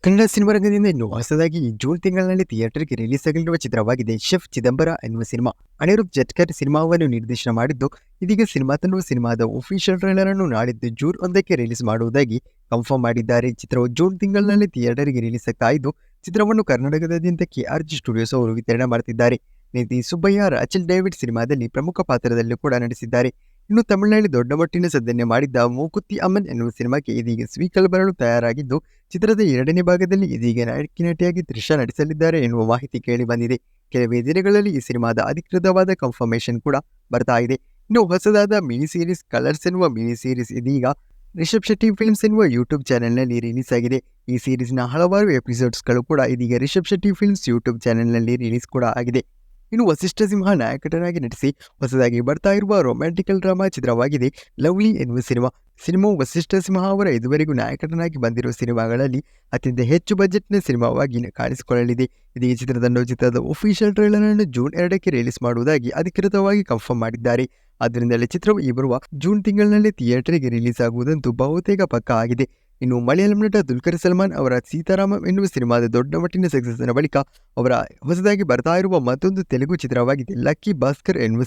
Kannada cinema ರಂಗದಿಂದ ಇನ್ನು ಹೊಸದಾಗಿ ಈ ಜೂನ್ ತಿಂಗಳಿನಲ್ಲಿ ಥಿಯೇಟರ್ಗೆ ರಿಲೀಸ್ ಆಗಲಿರುವ ಚಿತ್ರವಾಗಿದೆ ಶೆಫ್ ಚಿದಂಬರ ಎನ್ನುವ ಸಿನಿಮಾ. ಅನಿರುದ್ಧ್ ಜಟ್ಕರ್ ಸಿನಿಮಾವನ್ನು ನಿರ್ದೇಶನ ಮಾಡಿದ್ದು, ಇದೀಗ ಸಿನಿಮಾ ತಂಡವು ಸಿನಿಮಾದ ಒಫಿಷಿಯಲ್ ಟ್ರೈಲರ್ ಅನ್ನು ನಾಡಿದ್ದು ಜೂನ್ 1ಕ್ಕೆ ರಿಲೀಸ್ ಮಾಡುವುದಾಗಿ ಕನ್ಫರ್ಮ್ ಮಾಡಿದ್ದಾರೆ. ಚಿತ್ರವು ಜೂನ್ ತಿಂಗಳಿನಲ್ಲಿ ಥಿಯೇಟರ್ಗೆ ರಿಲೀಸ್ ಆಗ್ತಾ ಇದ್ದು, ಚಿತ್ರವನ್ನು ಕರ್ನಾಟಕದಾದ್ಯಂತ KRG ಸ್ಟುಡಿಯೋಸ್ ಅವರು ವಿತರಣೆ ಮಾಡುತ್ತಿದ್ದಾರೆ. ನಿಧಿ ಸುಬ್ಬಯ್ಯ ರಾಚಲ್ ಡೇವಿಡ್ ಸಿನಿಮಾದಲ್ಲಿ ಪ್ರಮುಖ ಪಾತ್ರದಲ್ಲೂ ಕೂಡ ನಟಿಸಿದ್ದಾರೆ. ಇನ್ನು ತಮಿಳಿನಲ್ಲಿ ದೊಡ್ಡ ಮಟ್ಟಿನ ಸದ್ದನ್ನೇ ಮಾಡಿದ್ದ ಮೂಕುತ್ತಿ ಅಮ್ಮನ್ ಎನ್ನುವ ಸಿನಿಮಾಕ್ಕೆ ಇದೀಗ ಸ್ವೀಕಲ್ ಬರಲು ತಯಾರಾಗಿದ್ದು, ಚಿತ್ರದ 2ನೇ ಭಾಗದಲ್ಲಿ ಇದೀಗ ನಾಯಕಿ ನಟಿಯಾಗಿ ತ್ರಿಷಾ ನಟಿಸಲಿದ್ದಾರೆ ಎನ್ನುವ ಮಾಹಿತಿ ಕೇಳಿ ಬಂದಿದೆ. ಕೆಲವೇ ದಿನಗಳಲ್ಲಿ ಈ ಸಿನಿಮಾದ ಅಧಿಕೃತವಾದ ಕನ್ಫರ್ಮೇಷನ್ ಕೂಡ ಬರ್ತಾ ಇದೆ. ಇನ್ನು ಹೊಸದಾದ ಮಿನಿ ಸೀರೀಸ್ ಕಲರ್ಸ್ ಎನ್ನುವ ಮಿನಿ ಸೀರೀಸ್ ಇದೀಗ ರಿಷಬ್ ಶೆಟ್ಟಿ ಫಿಲ್ಮ್ಸ್ ಎನ್ನುವ ಯೂಟ್ಯೂಬ್ ಚಾನೆಲ್ನಲ್ಲಿ ರಿಲೀಸ್ ಆಗಿದೆ. ಈ ಸೀರೀಸ್ನ ಹಲವಾರು ಎಪಿಸೋಡ್ಸ್ಗಳು ಕೂಡ ಇದೀಗ ರಿಷಬ್ ಶೆಟ್ಟಿ ಫಿಲ್ಮ್ಸ್ ಯೂಟ್ಯೂಬ್ ಚಾನೆಲ್ನಲ್ಲಿ ರಿಲೀಸ್ ಕೂಡ ಆಗಿದೆ. ಇನ್ನು ವಸಿಷ್ಠ ಸಿಂಹ ನಾಯಕಟನಾಗಿ ನಟಿಸಿ ಹೊಸದಾಗಿ ಬರ್ತಾ ಇರುವ ರೊಮ್ಯಾಂಟಿಕಲ್ ಡ್ರಾಮಾ ಚಿತ್ರವಾಗಿದೆ ಲವ್ಲಿ ಎನ್ನುವ ಸಿನಿಮಾವು ವಸಿಷ್ಠ ಸಿಂಹ ಅವರ ಇದುವರೆಗೂ ನಾಯಕಟನಾಗಿ ಬಂದಿರುವ ಸಿನಿಮಾಗಳಲ್ಲಿ ಅತ್ಯಂತ ಹೆಚ್ಚು ಬಜೆಟ್ನ ಸಿನಿಮಾವಾಗಿ ಕಾಣಿಸಿಕೊಳ್ಳಲಿದೆ. ಇದೀಗ ಚಿತ್ರದ ಒಫಿಷಿಯಲ್ ಟ್ರೈಲರ್ ಅನ್ನು ಜೂನ್ 2ಕ್ಕೆ ರಿಲೀಸ್ ಮಾಡುವುದಾಗಿ ಅಧಿಕೃತವಾಗಿ ಕನ್ಫರ್ಮ್ ಮಾಡಿದ್ದಾರೆ. ಆದ್ದರಿಂದಲೇ ಚಿತ್ರವು ಈ ಬರುವ ಜೂನ್ ತಿಂಗಳಿನಲ್ಲಿ ಥಿಯೇಟರ್ಗೆ ರಿಲೀಸ್ ಆಗುವುದಂತೂ ಬಹುತೇಕ ಪಕ್ಕಾ ಆಗಿದೆ. ಇನ್ನು ಮಲಯಾಳಂ ನಟ ದುಲ್ಕರ್ ಸಲ್ಮಾನ್ ಅವರ ಸೀತಾರಾಮಂ ಎನ್ನುವ ಸಿನಿಮಾದ ದೊಡ್ಡ ಮಟ್ಟಿನ ಸಕ್ಸಸ್ನ ಬಳಿಕ ಅವರ ಹೊಸದಾಗಿ ಬರ್ತಾ ಇರುವ ಮತ್ತೊಂದು ತೆಲುಗು ಚಿತ್ರವಾಗಿದೆ ಲಕ್ಕಿ ಭಾಸ್ಕರ್ ಎನ್ನುವ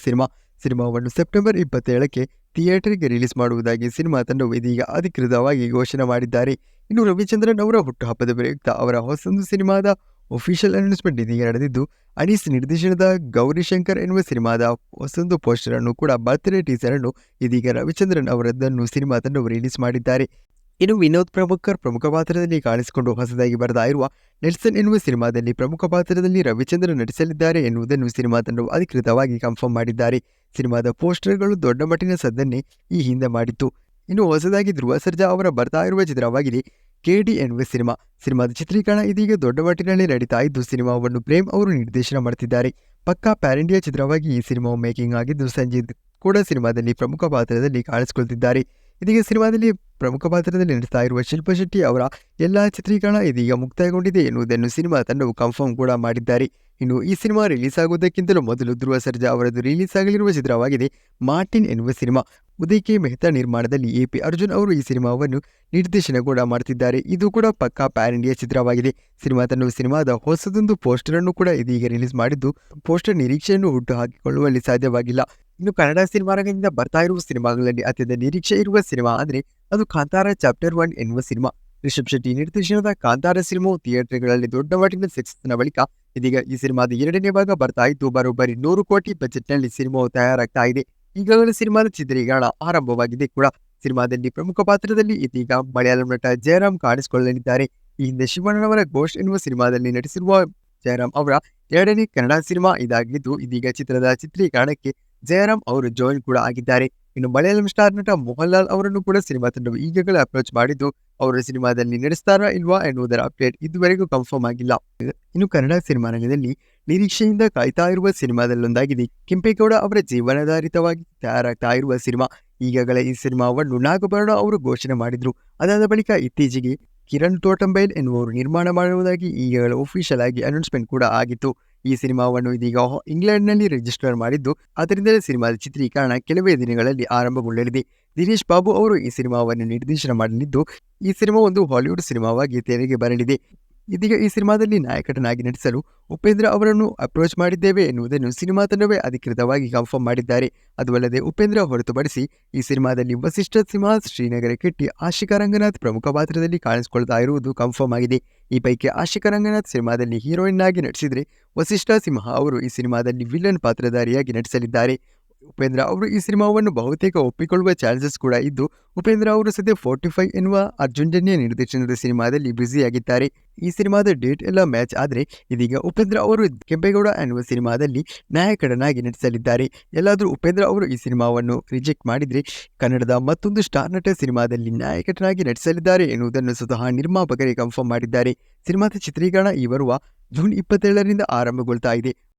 ಸಿನಿಮಾವನ್ನು ಸೆಪ್ಟೆಂಬರ್ 27ಕ್ಕೆ ಥಿಯೇಟರ್ಗೆ ರಿಲೀಸ್ ಮಾಡುವುದಾಗಿ ಸಿನಿಮಾ ತಂಡವು ಇದೀಗ ಅಧಿಕೃತವಾಗಿ ಘೋಷಣೆ ಮಾಡಿದ್ದಾರೆ. ಇನ್ನು ರವಿಚಂದ್ರನ್ ಅವರ ಹುಟ್ಟುಹಬ್ಬದ ಪ್ರಯುಕ್ತ ಅವರ ಹೊಸೊಂದು ಸಿನಿಮಾದ ಒಫಿಷಿಯಲ್ ಅನೌನ್ಸ್ಮೆಂಟ್ ಇದೀಗ ನಡೆದಿದ್ದು, ಅನೀಸ್ ನಿರ್ದೇಶನದ ಗೌರಿಶಂಕರ್ ಎನ್ನುವ ಸಿನಿಮಾದ ಹೊಸೊಂದು ಪೋಸ್ಟರ್ ಅನ್ನು ಕೂಡ ಬರ್ತ್ಡೇ ಟೀಸರ್ ಅನ್ನು ಇದೀಗ ರವಿಚಂದ್ರನ್ ಅವರದ್ದನ್ನು ಸಿನಿಮಾ ತಂಡವು ರಿಲೀಸ್ ಮಾಡಿದ್ದಾರೆ. ಇನ್ನು ವಿನೋದ್ ಪ್ರಭುಕರ್ ಪ್ರಮುಖ ಪಾತ್ರದಲ್ಲಿ ಕಾಣಿಸಿಕೊಂಡು ಹೊಸದಾಗಿ ಬರ್ತಾ ಇರುವ ನೆಲ್ಸನ್ ಎನ್ನುವ ಸಿನಿಮಾದಲ್ಲಿ ಪ್ರಮುಖ ಪಾತ್ರದಲ್ಲಿ ರವಿಚಂದ್ರನ್ ನಟಿಸಲಿದ್ದಾರೆ ಎನ್ನುವುದನ್ನು ಸಿನಿಮಾ ತಂಡವು ಅಧಿಕೃತವಾಗಿ ಕನ್ಫರ್ಮ್ ಮಾಡಿದ್ದಾರೆ. ಸಿನಿಮಾದ ಪೋಸ್ಟರ್ಗಳು ದೊಡ್ಡ ಮಟ್ಟಿನ ಸದ್ದನ್ನೇ ಈ ಹಿಂದೆ ಮಾಡಿತ್ತು. ಇನ್ನು ಹೊಸದಾಗಿ ಧ್ರುವ ಸರ್ಜಾ ಅವರ ಬರ್ತಾ ಇರುವ ಚಿತ್ರವಾಗಿದೆ KD ಎನ್ನುವ ಸಿನಿಮಾದ ಚಿತ್ರೀಕರಣ ಇದೀಗ ದೊಡ್ಡ ಮಟ್ಟಿನಲ್ಲಿ ನಡೀತಾ ಇದ್ದು, ಸಿನಿಮಾವನ್ನು ಪ್ರೇಮ್ ಅವರು ನಿರ್ದೇಶನ ಮಾಡುತ್ತಿದ್ದಾರೆ. ಪಕ್ಕಾ ಪ್ಯಾನ್ ಇಂಡಿಯಾ ಚಿತ್ರವಾಗಿ ಈ ಸಿನಿಮಾವು ಮೇಕಿಂಗ್ ಆಗಿದ್ದು, ಸಂಜೀತ್ ಕೂಡ ಸಿನಿಮಾದಲ್ಲಿ ಪ್ರಮುಖ ಪಾತ್ರದಲ್ಲಿ ಕಾಣಿಸಿಕೊಳ್ತಿದ್ದಾರೆ. ಇದೀಗ ಸಿನಿಮಾದಲ್ಲಿ ಪ್ರಮುಖ ಪಾತ್ರದಲ್ಲಿ ನಟಿಸ್ತಾ ಇರುವ ಶಿಲ್ಪಾ ಶೆಟ್ಟಿ ಅವರ ಎಲ್ಲಾ ಚಿತ್ರೀಕರಣ ಇದೀಗ ಮುಕ್ತಾಯಗೊಂಡಿದೆ ಎನ್ನುವುದನ್ನು ಸಿನಿಮಾ ತಂಡವು ಕನ್ಫರ್ಮ್ ಕೂಡ ಮಾಡಿದ್ದಾರೆ. ಇನ್ನು ಈ ಸಿನಿಮಾ ರಿಲೀಸ್ ಆಗುವುದಕ್ಕಿಂತಲೂ ಮೊದಲು ಧ್ರುವ ಸರ್ಜಾ ಅವರದ್ದು ರಿಲೀಸ್ ಆಗಲಿರುವ ಚಿತ್ರವಾಗಿದೆ ಮಾರ್ಟಿನ್ ಎನ್ನುವ ಸಿನಿಮಾ. ಉದಯ್ ಕೆ ಮೆಹ್ತಾ ನಿರ್ಮಾಣದಲ್ಲಿ AP ಅರ್ಜುನ್ ಅವರು ಈ ಸಿನಿಮಾವನ್ನು ನಿರ್ದೇಶನ ಕೂಡ ಮಾಡುತ್ತಿದ್ದಾರೆ. ಇದು ಕೂಡ ಪಕ್ಕಾ ಪ್ಯಾನ್ ಇಂಡಿಯಾ ಚಿತ್ರವಾಗಿದೆ. ಸಿನಿಮಾ ತಂಡವು ಸಿನಿಮಾದ ಹೊಸದೊಂದು ಪೋಸ್ಟರ್ ಅನ್ನು ಕೂಡ ಇದೀಗ ರಿಲೀಸ್ ಮಾಡಿದ್ದು, ಪೋಸ್ಟರ್ ನಿರೀಕ್ಷೆಯನ್ನು ಹುಟ್ಟು ಹಾಕಿಕೊಳ್ಳುವಲ್ಲಿ ಸಾಧ್ಯವಾಗಿಲ್ಲ. ಇನ್ನು ಕನ್ನಡ ಸಿನಿಮಾ ರಂಗದಿಂದ ಬರ್ತಾ ಇರುವ ಸಿನಿಮಾಗಳಲ್ಲಿ ಅತ್ಯಂತ ನಿರೀಕ್ಷೆ ಇರುವ ಸಿನಿಮಾ ಅಂದರೆ ಅದು ಕಾಂತಾರ ಚಾಪ್ಟರ್ 1 ಎನ್ನುವ ಸಿನಿಮಾ. ರಿಷಬ್ ಶೆಟ್ಟಿ ನಿರ್ದೇಶನದ ಕಾಂತಾರ ಸಿನಿಮಾವು ಥಿಯೇಟರ್ಗಳಲ್ಲಿ ದೊಡ್ಡ ಮಟ್ಟಿನ ಸಕ್ಸಸ್ನ ಬಳಿಕ ಇದೀಗ ಈ ಸಿನಿಮಾದ 2ನೇ ಭಾಗ ಬರ್ತಾ ಇದ್ದು, ಬರೋಬ್ಬರಿ 100 ಕೋಟಿ ಬಜೆಟ್ನಲ್ಲಿ ಸಿನಿಮಾವು ತಯಾರಾಗ್ತಾ ಇದೆ. ಈಗಾಗಲೇ ಸಿನಿಮಾದ ಚಿತ್ರೀಕರಣ ಆರಂಭವಾಗಿದೆ ಕೂಡ. ಸಿನಿಮಾದಲ್ಲಿ ಪ್ರಮುಖ ಪಾತ್ರದಲ್ಲಿ ಇದೀಗ ಮಲಯಾಳಂ ನಟ ಜಯರಾಮ್ ಕಾಣಿಸಿಕೊಳ್ಳಲಿದ್ದಾರೆ. ಈ ಹಿಂದೆ ಶಿವಣ್ಣನವರ ಘೋಷ್ ಎನ್ನುವ ಸಿನಿಮಾದಲ್ಲಿ ನಟಿಸಿರುವ ಜಯರಾಮ್ ಅವರ 2ನೇ ಕನ್ನಡ ಸಿನಿಮಾ ಇದಾಗಿದ್ದು, ಇದೀಗ ಚಿತ್ರದ ಚಿತ್ರೀಕರಣಕ್ಕೆ ಜಯರಾಮ್ ಅವರು ಜಾಯಿನ್ ಕೂಡ ಆಗಿದ್ದಾರೆ. ಇನ್ನು ಮಲಯಾಳಂ ಸ್ಟಾರ್ ನಟ ಮೋಹನ್ಲಾಲ್ ಅವರನ್ನು ಕೂಡ ಸಿನಿಮಾ ತಂಡವು ಈಗಾಗಲೇ ಅಪ್ರೋಚ್ ಮಾಡಿದ್ದು, ಅವರು ಸಿನಿಮಾದಲ್ಲಿ ನಡೆಸ್ತಾರಾ ಇಲ್ವಾ ಎನ್ನುವುದರ ಅಪ್ಡೇಟ್ ಇದುವರೆಗೂ ಕನ್ಫರ್ಮ್ ಆಗಿಲ್ಲ. ಇನ್ನು ಕನ್ನಡ ಸಿನಿಮಾ ರಂಗದಲ್ಲಿ ನಿರೀಕ್ಷೆಯಿಂದ ಕಾಯ್ತಾ ಇರುವ ಸಿನಿಮಾದಲ್ಲೊಂದಾಗಿದೆ ಕೆಂಪೇಗೌಡ ಅವರ ಜೀವನಾಧಾರಿತವಾಗಿ ತಯಾರಾಗ್ತಾ ಇರುವ ಸಿನಿಮಾ. ಈಗಾಗಲೇ ಈ ಸಿನಿಮಾವನ್ನು ನಾಗಭರಣ ಅವರು ಘೋಷಣೆ ಮಾಡಿದ್ರು. ಅದಾದ ಬಳಿಕ ಇತ್ತೀಚೆಗೆ ಕಿರಣ್ ತೋಟಂಬೈಲ್ ಎನ್ನುವರು ನಿರ್ಮಾಣ ಮಾಡುವುದಾಗಿ ಈಗಾಗಲೇ ಒಫಿಷಿಯಲ್ ಆಗಿ ಅನೌನ್ಸ್ಮೆಂಟ್ ಕೂಡ ಆಗಿತ್ತು. ಈ ಸಿನಿಮಾವನ್ನು ಇದೀಗ ಇಂಗ್ಲೆಂಡ್ನಲ್ಲಿ ರಿಜಿಸ್ಟರ್ ಮಾಡಿದ್ದು, ಅದರಿಂದಲೇ ಸಿನಿಮಾದ ಚಿತ್ರೀಕರಣ ಕೆಲವೇ ದಿನಗಳಲ್ಲಿ ಆರಂಭಗೊಳ್ಳಲಿದೆ. ದಿನೇಶ್ ಬಾಬು ಅವರು ಈ ಸಿನಿಮಾವನ್ನು ನಿರ್ದೇಶನ ಮಾಡಲಿದ್ದು, ಈ ಸಿನಿಮಾ ಒಂದು ಹಾಲಿವುಡ್ ಸಿನಿಮಾವಾಗಿ ತೆರೆಗೆ ಬರಲಿದೆ. ಇದೀಗ ಈ ಸಿನಿಮಾದಲ್ಲಿ ನಾಯಕಟನಾಗಿ ನಟಿಸಲು ಉಪೇಂದ್ರ ಅವರನ್ನು ಅಪ್ರೋಚ್ ಮಾಡಿದ್ದೇವೆ ಎನ್ನುವುದನ್ನು ಸಿನಿಮಾ ತಂಡವೇ ಅಧಿಕೃತವಾಗಿ ಕನ್ಫರ್ಮ್ ಮಾಡಿದ್ದಾರೆ. ಅದು ಅಲ್ಲದೆ ಉಪೇಂದ್ರ ಹೊರತುಪಡಿಸಿ ಈ ಸಿನಿಮಾದಲ್ಲಿ ವಸಿಷ್ಠ ಸಿಂಹ, ಶ್ರೀನಗರ ಕಿಟ್ಟಿ, ಆಶಿಕಾ ರಂಗನಾಥ್ ಪ್ರಮುಖ ಪಾತ್ರದಲ್ಲಿ ಕಾಣಿಸಿಕೊಳ್ತಾ ಇರುವುದು ಕನ್ಫರ್ಮ್ ಆಗಿದೆ. ಈ ಪೈಕಿ ಆಶಿಕಾ ರಂಗನಾಥ್ ಸಿನಿಮಾದಲ್ಲಿ ಹೀರೋಯಿನ್ ಆಗಿ ನಟಿಸಿದರೆ, ವಸಿಷ್ಠ ಸಿಂಹ ಅವರು ಈ ಸಿನಿಮಾದಲ್ಲಿ ವಿಲನ್ ಪಾತ್ರಧಾರಿಯಾಗಿ ನಟಿಸಲಿದ್ದಾರೆ. ಉಪೇಂದ್ರ ಅವರು ಈ ಸಿನಿಮಾವನ್ನು ಬಹುತೇಕ ಒಪ್ಪಿಕೊಳ್ಳುವ ಚಾನ್ಸಸ್ ಕೂಡ ಇದ್ದು, ಉಪೇಂದ್ರ ಅವರು ಸದ್ಯ 45 ಎನ್ನುವ ಅರ್ಜುನ್ ಜನ್ಯ ನಿರ್ದೇಶನದ ಸಿನಿಮಾದಲ್ಲಿ ಬ್ಯುಸಿಯಾಗಿದ್ದಾರೆ. ಈ ಸಿನಿಮಾದ ಡೇಟ್ ಎಲ್ಲ ಮ್ಯಾಚ್ ಆದರೆ ಇದೀಗ ಉಪೇಂದ್ರ ಅವರು ಕೆಂಪೇಗೌಡ ಎನ್ನುವ ಸಿನಿಮಾದಲ್ಲಿ ನಾಯಕನಾಗಿ ನಟಿಸಲಿದ್ದಾರೆ. ಎಲ್ಲಾದರೂ ಉಪೇಂದ್ರ ಅವರು ಈ ಸಿನಿಮಾವನ್ನು ರಿಜೆಕ್ಟ್ ಮಾಡಿದರೆ ಕನ್ನಡದ ಮತ್ತೊಂದು ಸ್ಟಾರ್ ನಟ ಸಿನಿಮಾದಲ್ಲಿ ನಾಯಕನಾಗಿ ನಟಿಸಲಿದ್ದಾರೆ ಎನ್ನುವುದನ್ನು ಸ್ವತಃ ನಿರ್ಮಾಪಕರೇ ಕನ್ಫರ್ಮ್ ಮಾಡಿದ್ದಾರೆ. ಸಿನಿಮಾದ ಚಿತ್ರೀಕರಣ ಈ ಬರುವ ಜೂನ್ 27ರಿಂದ ಆರಂಭಗೊಳ್ತಾ ಇದೆ.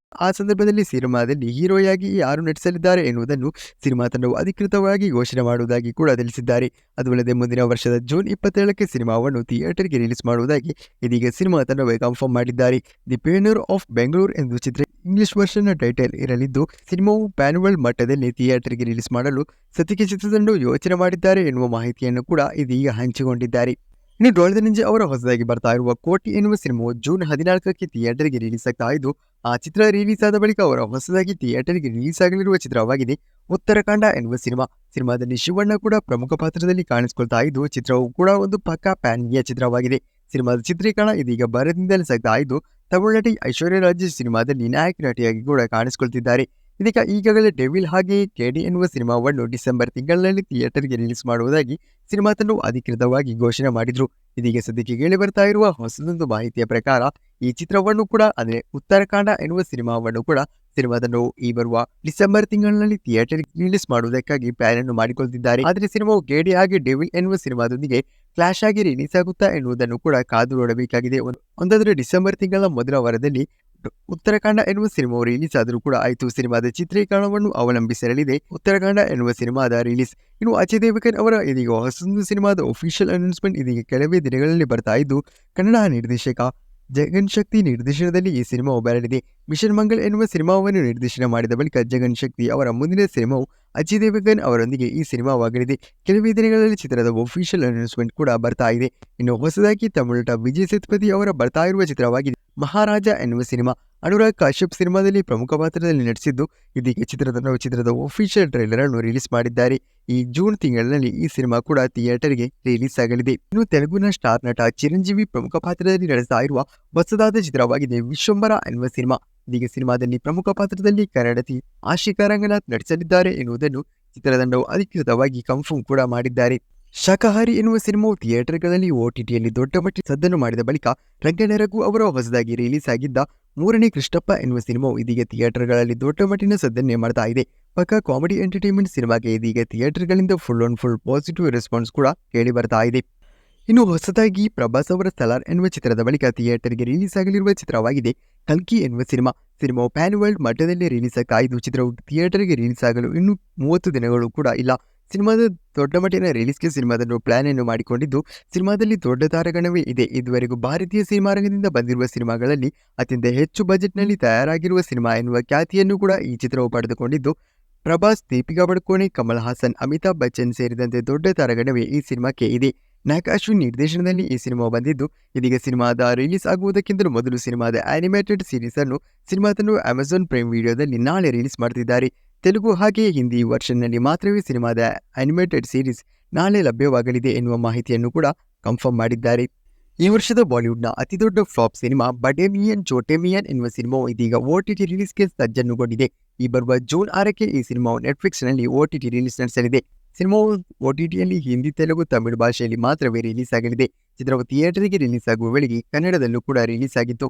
ಆ ಸಂದರ್ಭದಲ್ಲಿ ಸಿನಿಮಾದಲ್ಲಿ ಹೀರೋಯಾಗಿ ಯಾರು ನಟಿಸಲಿದ್ದಾರೆ ಎನ್ನುವುದನ್ನು ಸಿನಿಮಾ ತಂಡವು ಅಧಿಕೃತವಾಗಿ ಘೋಷಣೆ ಮಾಡುವುದಾಗಿ ಕೂಡ ತಿಳಿಸಿದ್ದಾರೆ. ಅದು ಅಲ್ಲದೆ ಮುಂದಿನ ವರ್ಷದ ಜೂನ್ 27ಕ್ಕೆ ಸಿನಿಮಾವನ್ನು ಥಿಯೇಟರ್ಗೆ ರಿಲೀಸ್ ಮಾಡುವುದಾಗಿ ಇದೀಗ ಸಿನಿಮಾ ತಂಡವೇ ಕನ್ಫರ್ಮ್ ಮಾಡಿದ್ದಾರೆ. ದಿ ಪೇನರ್ ಆಫ್ ಬೆಂಗಳೂರು ಎಂದು ಚಿತ್ರ ಇಂಗ್ಲಿಷ್ ವರ್ಷನ್ನ ಟೈಟಲ್ ಇರಲಿದ್ದು, ಸಿನಿಮಾವು ಪ್ಯಾನ್ ವರ್ಲ್ಡ್ ಮಟ್ಟದಲ್ಲಿ ಥಿಯೇಟರ್ಗೆ ರಿಲೀಸ್ ಮಾಡಲು ಸದ್ಯಕ್ಕೆ ಚಿತ್ರತಂಡವು ಯೋಚನೆ ಮಾಡಿದ್ದಾರೆ ಎನ್ನುವ ಮಾಹಿತಿಯನ್ನು ಕೂಡ ಇದೀಗ ಹಂಚಿಕೊಂಡಿದ್ದಾರೆ. ಇನ್ನು ಡೋಲ್ ಧನಂಜಯ್ ಅವರ ಹೊಸದಾಗಿ ಬರ್ತಾ ಇರುವ ಕೋಟಿ ಎನ್ನುವ ಸಿನಿಮಾವು ಜೂನ್ 14ಕ್ಕೆ ಥಿಯೇಟರ್ಗೆ ರಿಲೀಸ್ ಆಗ್ತಾ ಇದ್ದು, ಆ ಚಿತ್ರ ರಿಲೀಸ್ ಆದ ಬಳಿಕ ಅವರ ಹೊಸದಾಗಿ ಥಿಯೇಟರ್ಗೆ ರಿಲೀಸ್ ಆಗಲಿರುವ ಚಿತ್ರವಾಗಿದೆ ಉತ್ತರಾಖಂಡ ಎನ್ನುವ ಸಿನಿಮಾ. ಸಿನಿಮಾದಲ್ಲಿ ಶಿವಣ್ಣ ಕೂಡ ಪ್ರಮುಖ ಪಾತ್ರದಲ್ಲಿ ಕಾಣಿಸಿಕೊಳ್ತಾ ಇದ್ದು, ಚಿತ್ರವು ಕೂಡ ಒಂದು ಪಕ್ಕಾ ಪ್ಯಾನ್ ಇಂಡಿಯಾ ಚಿತ್ರವಾಗಿದೆ. ಸಿನಿಮಾದ ಚಿತ್ರೀಕರಣ ಇದೀಗ ಭರದಿಂದಲೇ ಸಾಗ್ತಾ ಇದ್ದು, ತಮಿಳು ನಟಿ ಐಶ್ವರ್ಯ ರಾಜೇಶ್ ಸಿನಿಮಾದಲ್ಲಿ ನಾಯಕ ನಟಿಯಾಗಿ ಕೂಡ ಕಾಣಿಸಿಕೊಳ್ತಿದ್ದಾರೆ. ಇದೀಗ ಈಗಾಗಲೇ ಡೆವಿಲ್ ಹಾಗೆಯೇ ಕೆಡಿ ಎನ್ನುವ ಸಿನಿಮಾವನ್ನು ಡಿಸೆಂಬರ್ ತಿಂಗಳಲ್ಲಿ ಥಿಯೇಟರ್ಗೆ ರಿಲೀಸ್ ಮಾಡುವುದಾಗಿ ಸಿನಿಮಾ ತಂಡವು ಅಧಿಕೃತವಾಗಿ ಘೋಷಣೆ ಮಾಡಿದ್ರು. ಇದೀಗ ಸದ್ಯಕ್ಕೆ ಕೇಳಿ ಬರ್ತಾ ಇರುವ ಹೊಸದೊಂದು ಮಾಹಿತಿಯ ಪ್ರಕಾರ ಈ ಚಿತ್ರವನ್ನು ಕೂಡ ಅಂದರೆ ಉತ್ತರಾಖಂಡ ಎನ್ನುವ ಸಿನಿಮಾವನ್ನು ಕೂಡ ಸಿನಿಮಾ ತಂಡವು ಈ ಬರುವ ಡಿಸೆಂಬರ್ ತಿಂಗಳಿನಲ್ಲಿ ಥಿಯೇಟರ್ ರಿಲೀಸ್ ಮಾಡುವುದಕ್ಕಾಗಿ ಪ್ಲಾನ್ ಅನ್ನು ಮಾಡಿಕೊಳ್ತಿದ್ದಾರೆ. ಆದರೆ ಸಿನಿಮಾವು ಕೆಡಿ ಹಾಗೆ ಡೆವಿಲ್ ಎನ್ನುವ ಸಿನಿಮಾದೊಂದಿಗೆ ಕ್ಲಾಶ್ ಆಗಿ ರಿಲೀಸ್ ಆಗುತ್ತಾ ಎನ್ನುವುದನ್ನು ಕೂಡ ಕಾದು ನೋಡಬೇಕಾಗಿದೆ. ಒಂದಾದ್ರೆ ಡಿಸೆಂಬರ್ ತಿಂಗಳ ಮೊದಲ ವಾರದಲ್ಲಿ ಉತ್ತರಾಖಂಡ ಎನ್ನುವ ಸಿನಿಮಾವು ರಿಲೀಸ್ ಆದರೂ ಕೂಡ ಆಯಿತು. ಸಿನಿಮಾದ ಚಿತ್ರೀಕರಣವನ್ನು ಅವಲಂಬಿಸಿರಲಿದೆ ಉತ್ತರಾಖಂಡ ಎನ್ನುವ ಸಿನಿಮಾದ ರಿಲೀಸ್. ಇನ್ನು ಅಜಯ್ ದೇವಗನ್ ಅವರ ಇದೀಗ ಹೊಸದೊಂದು ಸಿನಿಮಾದ ಅಫಿಷಿಯಲ್ ಅನೌನ್ಸ್ಮೆಂಟ್ ಇದೀಗ ಕೆಲವೇ ದಿನಗಳಲ್ಲಿ ಬರ್ತಾ ಇದ್ದು, ಕನ್ನಡ ನಿರ್ದೇಶಕ ಜಗನ್ ಶಕ್ತಿ ನಿರ್ದೇಶನದಲ್ಲಿ ಈ ಸಿನಿಮಾವು ಬರಲಿದೆ. ಮಿಷನ್ ಮಂಗಲ್ ಎನ್ನುವ ಸಿನಿಮಾವನ್ನು ನಿರ್ದೇಶನ ಮಾಡಿದ ಬಳಿಕ ಜಗನ್ ಶಕ್ತಿ ಅವರ ಮುಂದಿನ ಸಿನಿಮಾವು ಅಜಯ್ ದೇವಗನ್ ಅವರೊಂದಿಗೆ ಈ ಸಿನಿಮಾವಾಗಲಿದೆ. ಕೆಲವೇ ದಿನಗಳಲ್ಲಿ ಚಿತ್ರದ ಅಫಿಷಿಯಲ್ ಅನೌನ್ಸ್ಮೆಂಟ್ ಕೂಡ ಬರ್ತಾ ಇದೆ. ಇನ್ನು ಹೊಸದಾಗಿ ತಮಿಳು ನಟ ವಿಜಯ್ ಸೇತುಪತಿ ಅವರ ಬರ್ತಾ ಇರುವ ಚಿತ್ರವಾಗಿದೆ ಮಹಾರಾಜ ಎನ್ನುವ ಸಿನಿಮಾ. ಅನುರಾಗ್ ಕಾಶ್ಯಪ್ ಸಿನಿಮಾದಲ್ಲಿ ಪ್ರಮುಖ ಪಾತ್ರದಲ್ಲಿ ನಟಿಸಿದ್ದು, ಇದೀಗ ಚಿತ್ರದ ಅಫಿಷಿಯಲ್ ಟ್ರೈಲರ್ ಅನ್ನು ರಿಲೀಸ್ ಮಾಡಿದ್ದಾರೆ. ಈ ಜೂನ್ ತಿಂಗಳಿನಲ್ಲಿ ಈ ಸಿನಿಮಾ ಕೂಡ ಥಿಯೇಟರ್ಗೆ ರಿಲೀಸ್ ಆಗಲಿದೆ. ಇನ್ನು ತೆಲುಗಿನ ಸ್ಟಾರ್ ನಟ ಚಿರಂಜೀವಿ ಪ್ರಮುಖ ಪಾತ್ರದಲ್ಲಿ ನಡೆಸ್ತಾ ಇರುವ ಹೊಸದಾದ ಚಿತ್ರವಾಗಿದೆ ವಿಶ್ವಂಬರ ಎನ್ನುವ ಸಿನಿಮಾ. ಇದೀಗ ಸಿನಿಮಾದಲ್ಲಿ ಪ್ರಮುಖ ಪಾತ್ರದಲ್ಲಿ ಕನ್ನಡತಿ ಆಶಿಕಾ ರಂಗನಾಥ್ ನಟಿಸಲಿದ್ದಾರೆ ಎನ್ನುವುದನ್ನು ಚಿತ್ರತಂಡವು ಅಧಿಕೃತವಾಗಿ ಕನ್ಫರ್ಮ್ ಕೂಡ ಮಾಡಿದ್ದಾರೆ. ಶಾಕಾಹಾರಿ ಎನ್ನುವ ಸಿನಿಮಾವು ಥಿಯೇಟರ್ಗಳಲ್ಲಿ OTTಯಲ್ಲಿ ದೊಡ್ಡ ಮಟ್ಟಿನ ಸದ್ದನ್ನು ಮಾಡಿದ ಬಳಿಕ ರಂಗನ ರಘು ಅವರ ಹೊಸದಾಗಿ ರಿಲೀಸ್ ಆಗಿದ್ದ ಮೂರನೇ ಕೃಷ್ಣಪ್ಪ ಎನ್ನುವ ಸಿನಿಮಾವು ಇದೀಗ ಥಿಯೇಟರ್ಗಳಲ್ಲಿ ದೊಡ್ಡ ಮಟ್ಟಿನ ಸದ್ದನ್ನೇ ಮಾಡ್ತಾ ಇದೆ. ಪಕ್ಕಾ ಕಾಮಿಡಿ ಎಂಟರ್ಟೈನ್ಮೆಂಟ್ ಸಿನಿಮಾಗೆ ಇದೀಗ ಥಿಯೇಟರ್ಗಳಿಂದ full on full positive response ಕೂಡ ಕೇಳಿ ಬರ್ತಾ ಇದೆ. ಇನ್ನು ಹೊಸದಾಗಿ ಪ್ರಭಾಸ್ ಅವರ ಸಲಾರ್ ಎನ್ನುವ ಚಿತ್ರದ ಬಳಿಕ ಥಿಯೇಟರ್ಗೆ ರಿಲೀಸ್ ಆಗಲಿರುವ ಚಿತ್ರವಾಗಿದೆ ಕಲ್ಕಿ ಎನ್ನುವ ಸಿನಿಮಾ. ಸಿನಿಮಾವು ಪ್ಯಾನ್ ವರ್ಲ್ಡ್ ಮಟ್ಟದಲ್ಲಿ ರಿಲೀಸ್ ಆಗ್ತಾ ಇದ್ದು, ಚಿತ್ರವು ಥಿಯೇಟರ್ಗೆ ರಿಲೀಸ್ ಆಗಲು ಇನ್ನೂ 30 ದಿನಗಳು ಕೂಡ ಇಲ್ಲ. ಸಿನಿಮಾದ ದೊಡ್ಡ ಮಟ್ಟಿನ ರಿಲೀಸ್ಗೆ ಸಿನಿಮಾದನ್ನು ಪ್ಲಾನ್ ಅನ್ನು ಮಾಡಿಕೊಂಡಿದ್ದು, ಸಿನಿಮಾದಲ್ಲಿ ದೊಡ್ಡ ತಾರಾಗಣವೇ ಇದೆ. ಇದುವರೆಗೂ ಭಾರತೀಯ ಸಿನಿಮಾ ರಂಗದಿಂದ ಬಂದಿರುವ ಸಿನಿಮಾಗಳಲ್ಲಿ ಅತ್ಯಂತ ಹೆಚ್ಚು ಬಜೆಟ್ನಲ್ಲಿ ತಯಾರಾಗಿರುವ ಸಿನಿಮಾ ಎನ್ನುವ ಖ್ಯಾತಿಯನ್ನು ಕೂಡ ಈ ಚಿತ್ರವು ಪಡೆದುಕೊಂಡಿದ್ದು, ಪ್ರಭಾಸ್, ದೀಪಿಕಾ ಪಡುಕೋಣೆ, ಕಮಲ್ ಹಾಸನ್, ಅಮಿತಾಬ್ ಬಚ್ಚನ್ ಸೇರಿದಂತೆ ದೊಡ್ಡ ತಾರಾಗಣವೇ ಈ ಸಿನಿಮಾಕ್ಕೆ ಇದೆ. ನಾಯಕ ಅಶ್ವಿನ್ ನಿರ್ದೇಶನದಲ್ಲಿ ಈ ಸಿನಿಮಾ ಬಂದಿದ್ದು, ಇದೀಗ ಸಿನಿಮಾದ ರಿಲೀಸ್ ಆಗುವುದಕ್ಕಿಂತಲೂ ಮೊದಲು ಸಿನಿಮಾದ ಆನಿಮೇಟೆಡ್ ಸೀರೀಸ್ ಅನ್ನು ಸಿನಿಮಾ ತಂಡವು ಅಮೆಜಾನ್ ಪ್ರೈಮ್ ವಿಡಿಯೋದಲ್ಲಿ ನಾಳೆ ರಿಲೀಸ್ ಮಾಡ್ತಿದ್ದಾರೆ. ತೆಲುಗು ಹಾಗೆಯೇ ಹಿಂದಿ ವರ್ಷನ್ನಲ್ಲಿ ಮಾತ್ರವೇ ಸಿನಿಮಾದ ಆನಿಮೇಟೆಡ್ ಸೀರೀಸ್ ನಾಳೆ ಲಭ್ಯವಾಗಲಿದೆ ಎನ್ನುವ ಮಾಹಿತಿಯನ್ನು ಕೂಡ ಕನ್ಫರ್ಮ್ ಮಾಡಿದ್ದಾರೆ. ಈ ವರ್ಷದ ಬಾಲಿವುಡ್ನ ಅತಿದೊಡ್ಡ ಫ್ಲಾಪ್ ಸಿನಿಮಾ ಬಡೆ ಮಿಯಾನ್ ಚೋಟೆ ಮಿಯಾನ್ ಎನ್ನುವ ಸಿನಿಮಾವು ಇದೀಗ OTT ರಿಲೀಸ್ಗೆ ಸಜ್ಜನ್ನುಗೊಂಡಿದೆ. ಈ ಬರುವ ಜೂನ್ 6ಕ್ಕೆ ಈ ಸಿನಿಮಾವು ನೆಟ್ಫ್ಲಿಕ್ಸ್ನಲ್ಲಿ OTT ರಿಲೀಸ್ ನಡೆಸಲಿದೆ. ಸಿನಿಮಾವು OTTಯಲ್ಲಿ ಹಿಂದಿ, ತೆಲುಗು, ತಮಿಳು ಭಾಷೆಯಲ್ಲಿ ಮಾತ್ರವೇ ರಿಲೀಸ್ ಆಗಲಿದೆ. ಚಿತ್ರವು ಥಿಯೇಟರ್ಗೆ ರಿಲೀಸ್ ಆಗುವ ವೇಳೆಗೆ ಕನ್ನಡದಲ್ಲೂ ಕೂಡ ರಿಲೀಸ್ ಆಗಿತ್ತು.